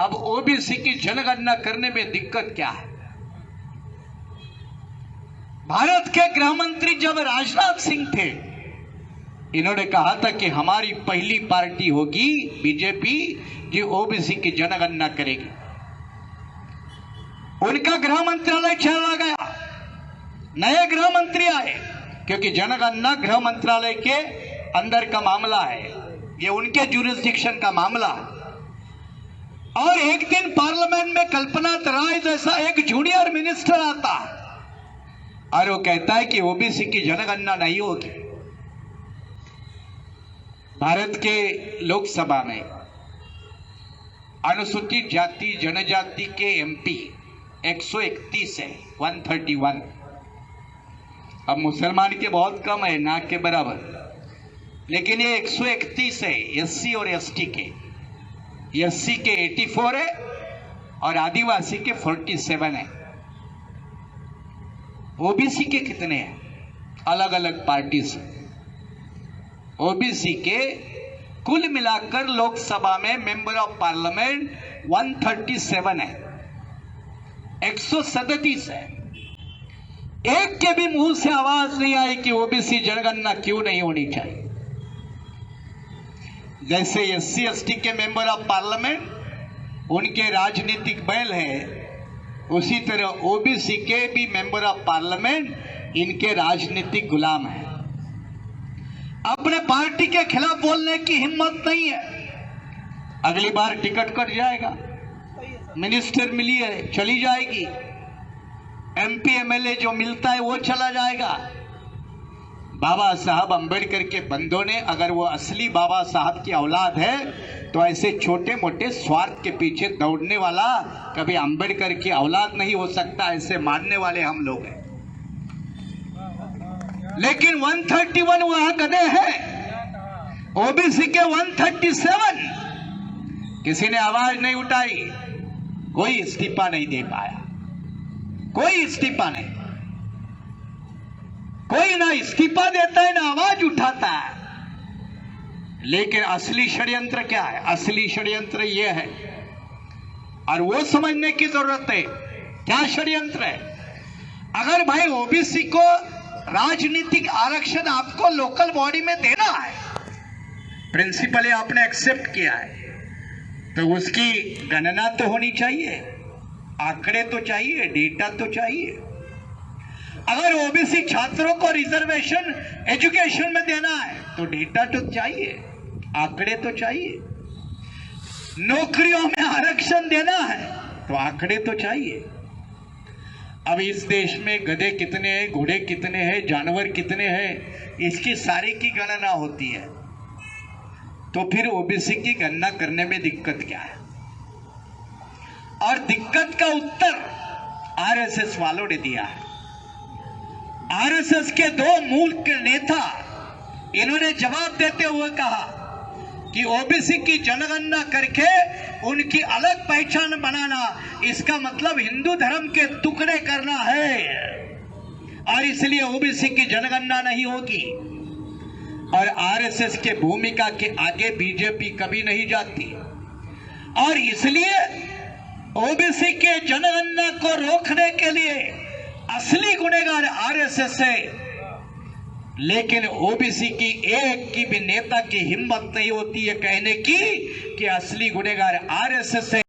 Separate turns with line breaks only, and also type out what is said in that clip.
अब ओबीसी की जनगणना करने में दिक्कत क्या है? भारत के गृह मंत्री जब राजनाथ सिंह थे, इन्होंने कहा था कि हमारी पहली पार्टी होगी बीजेपी जो ओबीसी की जनगणना करेगी। उनका गृह मंत्रालय चला गया, नए गृह मंत्री आए, क्योंकि जनगणना गृह मंत्रालय के अंदर का मामला है, ये उनके ज्यूरिसडिक्शन का मामला है। और एक दिन पार्लियामेंट में कल्पना राय जैसा एक जूनियर मिनिस्टर आता है और वो कहता है कि ओबीसी की जनगणना नहीं होगी। भारत के लोकसभा में अनुसूचित जाति जनजाति के एमपी 131 है, 131। अब मुसलमान के बहुत कम है, ना के बराबर, लेकिन ये 131 है एससी और एसटी के। एससी के 84 है और आदिवासी के 47 है। ओबीसी के कितने हैं? अलग अलग पार्टी से ओबीसी के कुल मिलाकर लोकसभा में मेंबर ऑफ पार्लियामेंट 137 है, 137 है। एक के भी मुंह से आवाज नहीं आई कि ओबीसी जनगणना क्यों नहीं होनी चाहिए। जैसे एससी एसटी के मेंबर ऑफ पार्लियामेंट उनके राजनीतिक बैल है, उसी तरह ओबीसी के भी मेंबर ऑफ पार्लियामेंट इनके राजनीतिक गुलाम हैं। अपने पार्टी के खिलाफ बोलने की हिम्मत नहीं है। अगली बार टिकट कट जाएगा, मिनिस्टर मिली है चली जाएगी, एमपी एमएलए जो मिलता है वो चला जाएगा। बाबा साहब अंबेडकर के बंदों ने, अगर वो असली बाबा साहब की औलाद है तो ऐसे छोटे मोटे स्वार्थ के पीछे दौड़ने वाला कभी अंबेडकर की औलाद नहीं हो सकता, ऐसे मानने वाले हम लोग हैं। लेकिन 131 वहां गधे हैं, ओबीसी के 137 किसी ने आवाज नहीं उठाई, कोई इस्तीफा नहीं दे पाया, कोई इस्तीफा नहीं, कोई ना इस्तीफा देता है ना आवाज उठाता है। लेकिन असली षड्यंत्र क्या है? असली षड्यंत्र यह है, और वो समझने की जरूरत है क्या षड्यंत्र है। अगर भाई ओबीसी को राजनीतिक आरक्षण आपको लोकल बॉडी में देना है, प्रिंसिपली आपने एक्सेप्ट किया है, तो उसकी गणना तो होनी चाहिए, आंकड़े तो चाहिए, डेटा तो चाहिए। अगर ओबीसी छात्रों को रिजर्वेशन एजुकेशन में देना है तो डेटा तो चाहिए, आंकड़े तो चाहिए। नौकरियों में आरक्षण देना है तो आंकड़े तो चाहिए। अब इस देश में गधे कितने हैं, घोड़े कितने हैं, जानवर कितने हैं, इसकी सारी की गणना होती है, तो फिर ओबीसी की गणना करने में दिक्कत क्या है? और दिक्कत का उत्तर आरएसएस वालों ने दिया है। आरएसएस के दो मूल नेता, इन्होंने जवाब देते हुए कहा कि ओबीसी की जनगणना करके उनकी अलग पहचान बनाना, इसका मतलब हिंदू धर्म के टुकड़े करना है, और इसलिए ओबीसी की जनगणना नहीं होगी। और आरएसएस के भूमिका के आगे बीजेपी कभी नहीं जाती, और इसलिए ओबीसी के जनगणना को रोकने के लिए असली गुनहगार आरएसएस है। लेकिन ओबीसी की एक की भी नेता की हिम्मत नहीं होती है कहने की कि असली गुनहगार आरएसएस है।